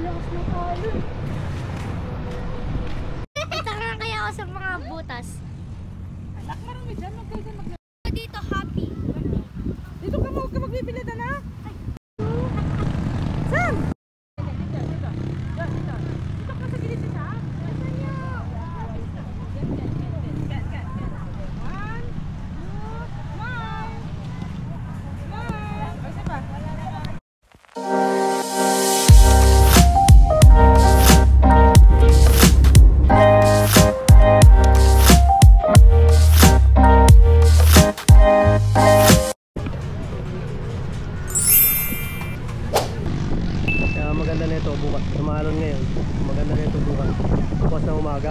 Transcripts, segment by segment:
lakas ng alon. Tara kaya ako sa mga butas. Anak, marami dyan. Dito, happy. Dito ka mo, huwag ka magbibili na na. Sam! Dito ka sa gilid siya. Maganda na ito bukas, sumalon ngayon. Maganda na ito bukas ng umaga.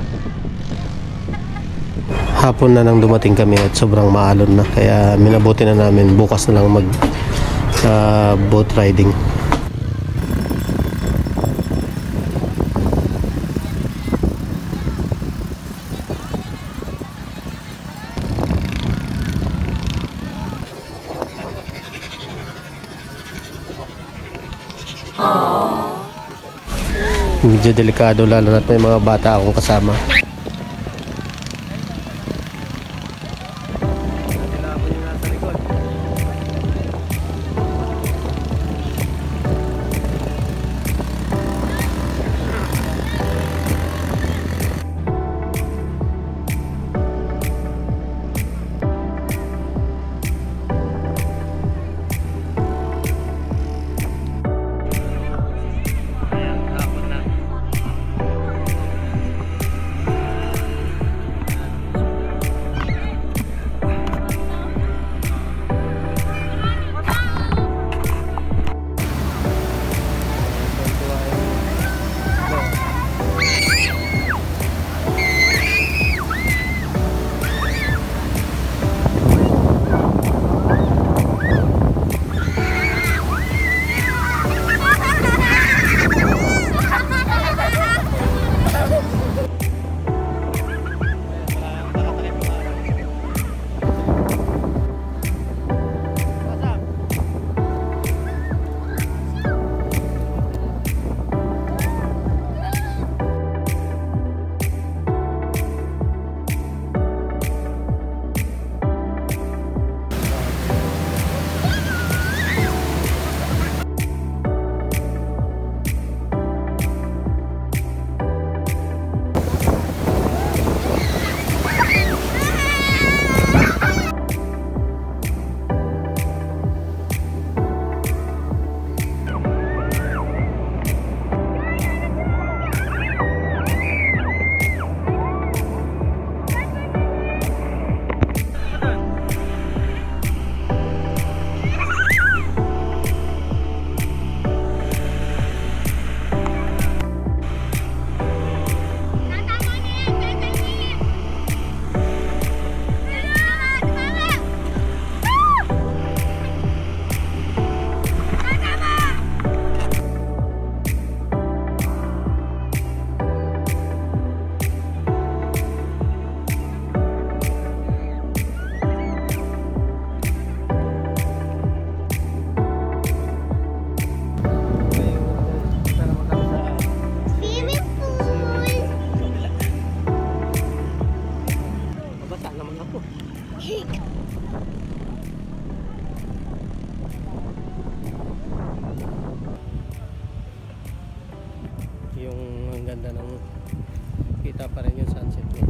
Hapon na nang dumating kami at sobrang maalon na, kaya minabuti na namin bukas na lang mag boat riding. Medyo delikado lalo na't may mga bata akong kasama. Yung ang ganda ng kita pa rin yung sunset niya.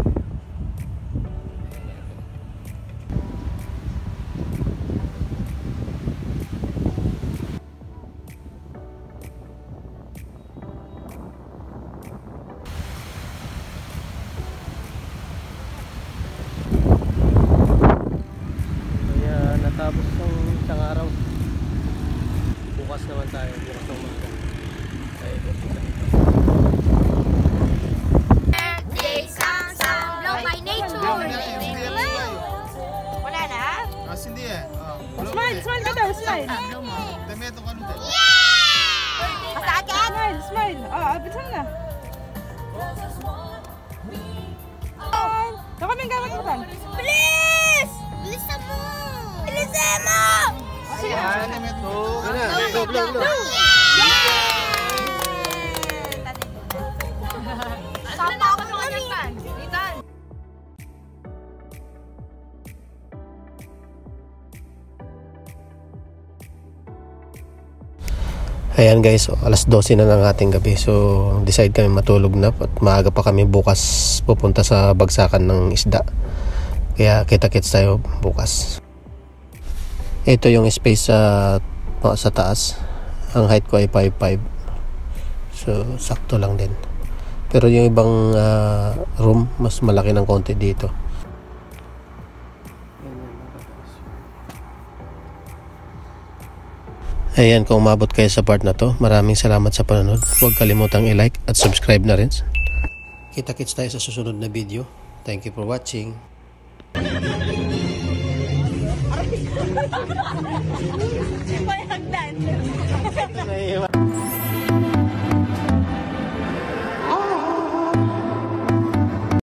Kaya natapos ng isang araw. Bukas naman tayo, bukas ng umaga. Smile, smile ka daw, smile. Temeto ka nun tayo. Masakit? Smile, smile. Abisan na. Kaming gamit mo kan? Bilis! Bilisan mo! Bilisan mo! Temeto. Go, go, go. Ayan guys, alas 12 na ng ating gabi. So decide kami matulog na at maaga pa kami bukas pupunta sa bagsakan ng isda. Kaya kita-kits tayo bukas. Ito yung space sa taas. Ang height ko ay 5'5". So sakto lang din. Pero yung ibang room mas malaki ng konti dito. Ayan, kung umabot kayo sa part na to, maraming salamat sa panonood. Huwag kalimutang i-like at subscribe na rin. Kita-kits tayo sa susunod na video. Thank you for watching. May hagdan.